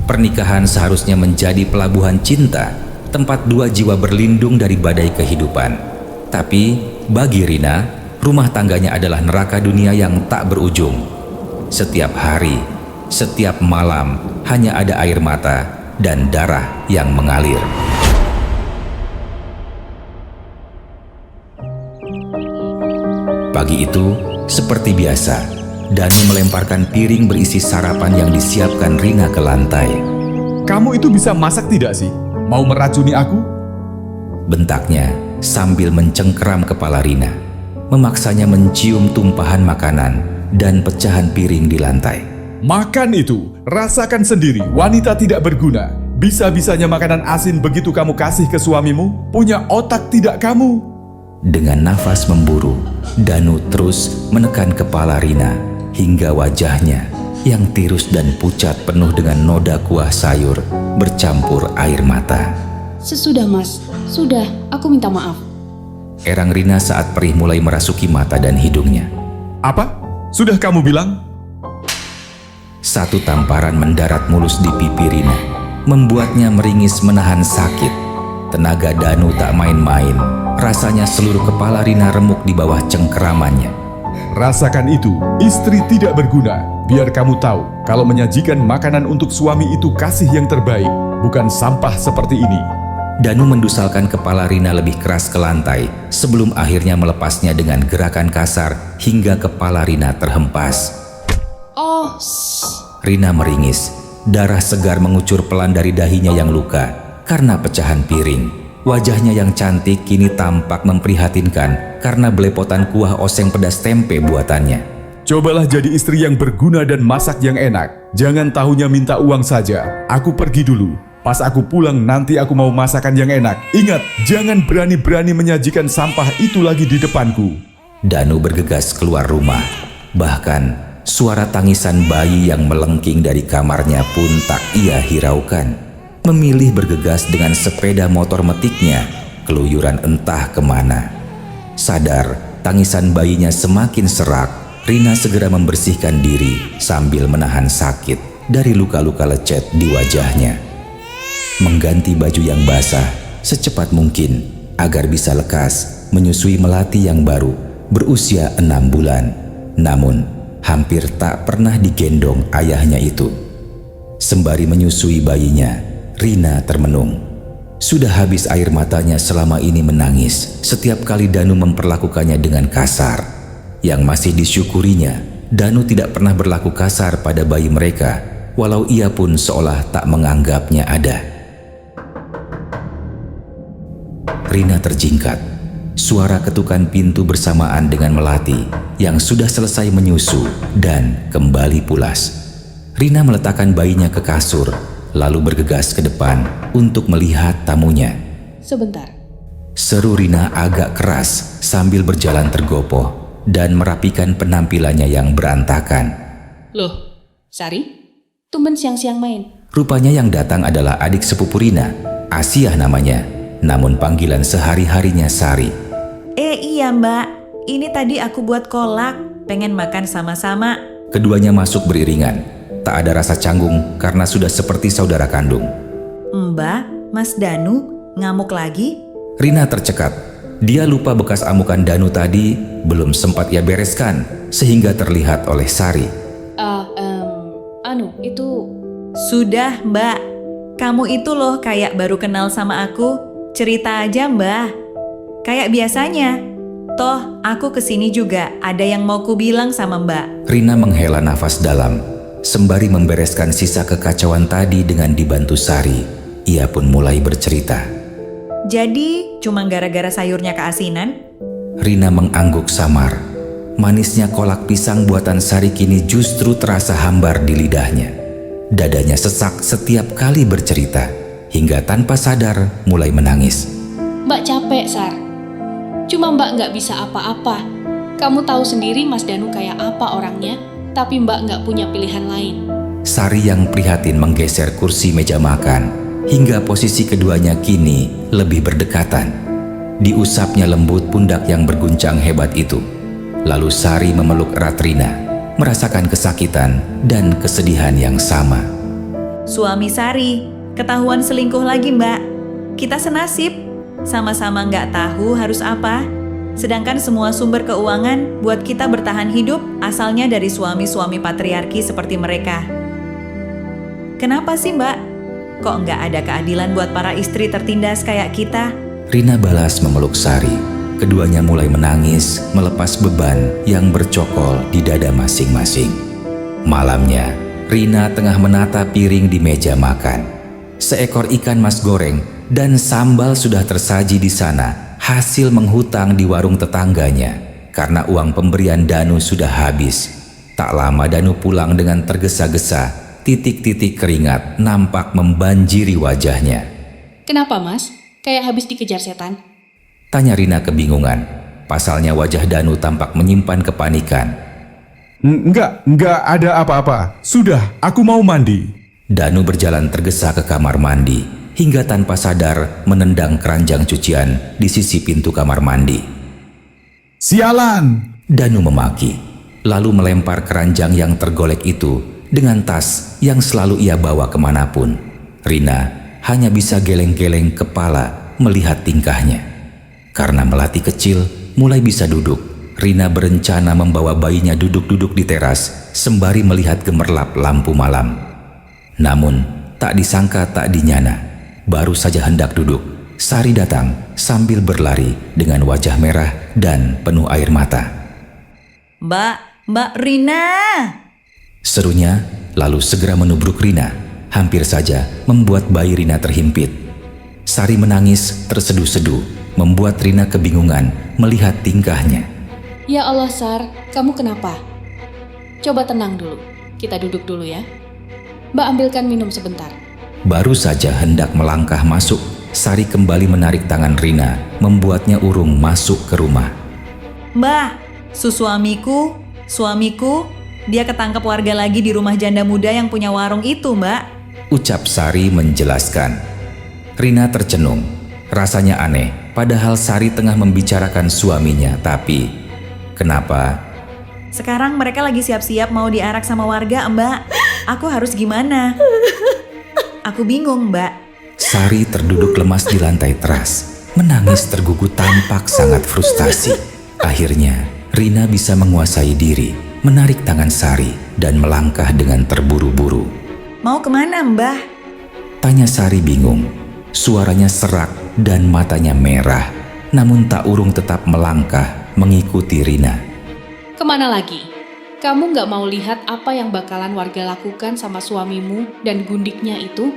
Pernikahan seharusnya menjadi pelabuhan cinta, tempat dua jiwa berlindung dari badai kehidupan. Tapi bagi Rina, rumah tangganya adalah neraka dunia yang tak berujung. Setiap hari, setiap malam, hanya ada air mata dan darah yang mengalir. Pagi itu, seperti biasa, Danu melemparkan piring berisi sarapan yang disiapkan Rina ke lantai. Kamu itu bisa masak tidak sih? Mau meracuni aku? Bentaknya sambil mencengkeram kepala Rina, memaksanya mencium tumpahan makanan dan pecahan piring di lantai. Makan itu, rasakan sendiri, wanita tidak berguna. Bisa-bisanya makanan asin begitu kamu kasih ke suamimu? Punya otak tidak kamu? Dengan nafas memburu, Danu terus menekan kepala Rina hingga wajahnya yang tirus dan pucat penuh dengan noda kuah sayur bercampur air mata. Sesudah mas, sudah, aku minta maaf. Erang Rina saat perih mulai merasuki mata dan hidungnya. Apa? Sudah kamu bilang? Satu tamparan mendarat mulus di pipi Rina, membuatnya meringis menahan sakit. Tenaga Danu tak main-main, rasanya seluruh kepala Rina remuk di bawah cengkeramannya. Rasakan itu, istri tidak berguna. Biar kamu tahu, kalau menyajikan makanan untuk suami itu kasih yang terbaik, bukan sampah seperti ini. Danu mendusalkan kepala Rina lebih keras ke lantai sebelum akhirnya melepasnya dengan gerakan kasar hingga kepala Rina terhempas. Oh, Rina meringis, darah segar mengucur pelan dari dahinya yang luka karena pecahan piring. Wajahnya yang cantik kini tampak memprihatinkan karena belepotan kuah oseng pedas tempe buatannya. Cobalah jadi istri yang berguna dan masak yang enak. Jangan tahunya minta uang saja. Aku pergi dulu. Pas aku pulang nanti aku mau masakan yang enak. Ingat, jangan berani-berani menyajikan sampah itu lagi di depanku. Danu bergegas keluar rumah. Bahkan suara tangisan bayi yang melengking dari kamarnya pun tak ia hiraukan. Memilih bergegas dengan sepeda motor metiknya, keluyuran entah kemana. Sadar, tangisan bayinya semakin serak, Rina segera membersihkan diri sambil menahan sakit dari luka-luka lecet di wajahnya. Mengganti baju yang basah secepat mungkin agar bisa lekas menyusui melati yang baru berusia 6 bulan. Namun, hampir tak pernah digendong ayahnya itu. Sembari menyusui bayinya, Rina termenung. Sudah habis air matanya selama ini menangis setiap kali Danu memperlakukannya dengan kasar. Yang masih disyukurinya, Danu tidak pernah berlaku kasar pada bayi mereka, walau ia pun seolah tak menganggapnya ada. Rina terjingkat. Suara ketukan pintu bersamaan dengan melati yang sudah selesai menyusu dan kembali pulas. Rina meletakkan bayinya ke kasur, lalu bergegas ke depan untuk melihat tamunya. sebentar. Seru Rina agak keras sambil berjalan tergopoh dan merapikan penampilannya yang berantakan. Loh, Sari? Tumben siang-siang main. Rupanya yang datang adalah adik sepupu Rina, Asiah namanya, namun panggilan sehari-harinya Sari. Iya mbak, ini tadi aku buat kolak, pengen makan sama-sama. Keduanya masuk beriringan, tak ada rasa canggung karena sudah seperti saudara kandung. Mbak, Mas Danu, ngamuk lagi? Rina tercekat, dia lupa bekas amukan Danu tadi belum sempat ia bereskan sehingga terlihat oleh Sari. Itu... Sudah mbak, kamu itu loh kayak baru kenal sama aku, cerita aja mbak. Kayak biasanya, toh aku kesini juga ada yang mau ku bilang sama mbak. Rina menghela nafas dalam, sembari membereskan sisa kekacauan tadi dengan dibantu Sari. Ia pun mulai bercerita. Jadi, cuma gara-gara sayurnya keasinan? Rina mengangguk samar. Manisnya kolak pisang buatan Sari kini justru terasa hambar di lidahnya. Dadanya sesak setiap kali bercerita, hingga tanpa sadar mulai menangis. Mbak capek, Sar. Cuma Mbak nggak bisa apa-apa. Kamu tahu sendiri Mas Danu kayak apa orangnya, tapi Mbak nggak punya pilihan lain. Sari yang prihatin menggeser kursi meja makan, hingga posisi keduanya kini lebih berdekatan. Diusapnya lembut pundak yang berguncang hebat itu. Lalu Sari memeluk erat Rina, merasakan kesakitan dan kesedihan yang sama. suami Sari, ketahuan selingkuh lagi Mbak. Kita senasib, sama-sama nggak tahu harus apa. Sedangkan semua sumber keuangan buat kita bertahan hidup asalnya dari suami-suami patriarki seperti mereka. Kenapa sih Mbak? Kok nggak ada keadilan buat para istri tertindas kayak kita? Rina balas memeluk Sari. Keduanya mulai menangis melepas beban yang bercokol di dada masing-masing. Malamnya, Rina tengah menata piring di meja makan. Seekor ikan mas goreng dan sambal sudah tersaji di sana, hasil menghutang di warung tetangganya karena uang pemberian Danu sudah habis. Tak lama Danu pulang dengan tergesa-gesa, titik-titik keringat nampak membanjiri wajahnya. Kenapa mas? Kayak habis dikejar setan? Tanya Rina kebingungan. Pasalnya wajah Danu tampak menyimpan kepanikan. Enggak ada apa-apa. Sudah, aku mau mandi. Danu berjalan tergesa ke kamar mandi hingga tanpa sadar menendang keranjang cucian di sisi pintu kamar mandi. Sialan! Danu memaki, lalu melempar keranjang yang tergolek itu dengan tas yang selalu ia bawa kemanapun. Rina hanya bisa geleng-geleng kepala melihat tingkahnya. Karena melati kecil mulai bisa duduk, Rina berencana membawa bayinya duduk-duduk di teras sembari melihat gemerlap lampu malam. Namun, tak disangka tak dinyana, baru saja hendak duduk, Sari datang sambil berlari dengan wajah merah dan penuh air mata. Mbak Rina! Serunya, lalu segera menubruk Rina, hampir saja membuat bayi Rina terhimpit. Sari menangis terseduh-seduh, membuat Rina kebingungan melihat tingkahnya. Ya Allah Sar, kamu kenapa? Coba tenang dulu, kita duduk dulu ya. Mbak ambilkan minum sebentar. Baru saja hendak melangkah masuk, Sari kembali menarik tangan Rina, membuatnya urung masuk ke rumah. Mbak, suamiku, dia ketangkep warga lagi di rumah janda muda yang punya warung itu, Mbak. Ucap Sari menjelaskan. Rina tercenung, rasanya aneh, padahal Sari tengah membicarakan suaminya, tapi kenapa? Sekarang mereka lagi siap-siap mau diarak sama warga, Mbak. Aku harus gimana? Aku bingung, Mbak. Sari terduduk lemas di lantai teras, menangis tergugut tampak sangat frustasi. Akhirnya, Rina bisa menguasai diri, menarik tangan Sari dan melangkah dengan terburu-buru. Mau kemana, Mbah? Tanya Sari bingung. Suaranya serak dan matanya merah, namun tak urung tetap melangkah mengikuti Rina. Kemana lagi? Kamu nggak mau lihat apa yang bakalan warga lakukan sama suamimu dan gundiknya itu?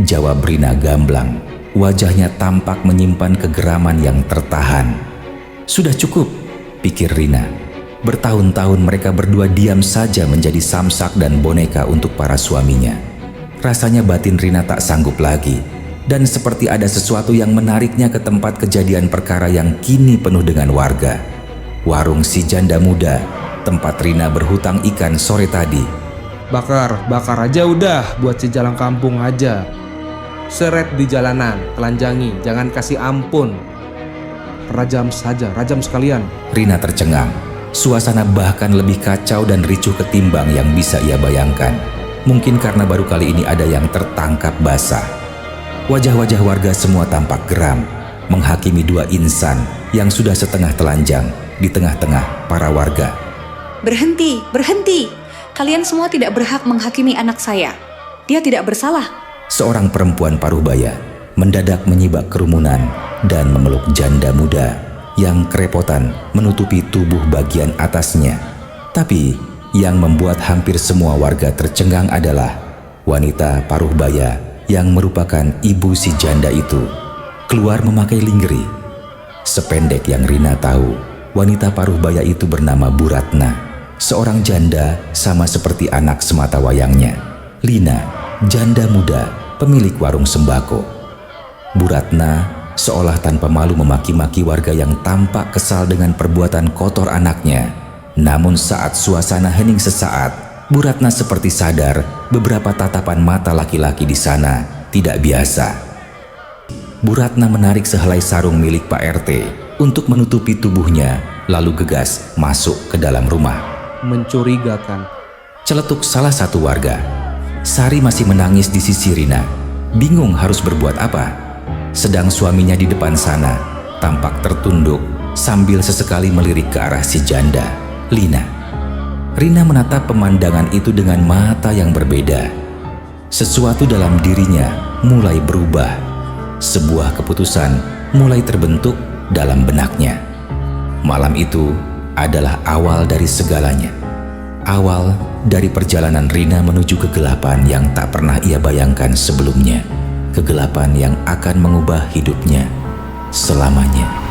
Jawab Rina gamblang. Wajahnya tampak menyimpan kegeraman yang tertahan. Sudah cukup, pikir Rina. Bertahun-tahun mereka berdua diam saja menjadi samsak dan boneka untuk para suaminya. Rasanya batin Rina tak sanggup lagi, dan seperti ada sesuatu yang menariknya ke tempat kejadian perkara yang kini penuh dengan warga. Warung si janda muda, tempat Rina berhutang ikan sore tadi. Bakar aja udah, buat si jalan kampung aja. Seret di jalanan, telanjangi, jangan kasih ampun. Rajam saja, rajam sekalian. Rina tercengang. Suasana bahkan lebih kacau dan ricuh ketimbang yang bisa ia bayangkan. Mungkin karena baru kali ini ada yang tertangkap basah. Wajah-wajah warga semua tampak geram, menghakimi dua insan yang sudah setengah telanjang di tengah-tengah para warga. Berhenti, berhenti. Kalian semua tidak berhak menghakimi anak saya. Dia tidak bersalah. Seorang perempuan paruhbaya mendadak menyibak kerumunan dan memeluk janda muda yang kerepotan menutupi tubuh bagian atasnya. Tapi yang membuat hampir semua warga tercengang adalah wanita paruhbaya yang merupakan ibu si janda itu keluar memakai lingerie. Sependek yang Rina tahu, wanita paruhbaya itu bernama Bu Ratna, seorang janda sama seperti anak semata wayangnya, Lina, janda muda, pemilik warung sembako. Bu Ratna seolah tanpa malu memaki-maki warga yang tampak kesal dengan perbuatan kotor anaknya. Namun saat suasana hening sesaat, Bu Ratna seperti sadar beberapa tatapan mata laki-laki di sana tidak biasa. Bu Ratna menarik sehelai sarung milik Pak RT untuk menutupi tubuhnya, lalu gegas masuk ke dalam rumah. Mencurigakan. Celetuk salah satu warga. Sari masih menangis di sisi Rina, bingung harus berbuat apa. Sedang suaminya di depan sana, tampak tertunduk sambil sesekali melirik ke arah si janda, Lina. Rina menatap pemandangan itu dengan mata yang berbeda. Sesuatu dalam dirinya mulai berubah. Sebuah keputusan mulai terbentuk dalam benaknya. Malam itu adalah awal dari segalanya. Awal dari perjalanan Rina menuju kegelapan yang tak pernah ia bayangkan sebelumnya. Kegelapan yang akan mengubah hidupnya selamanya.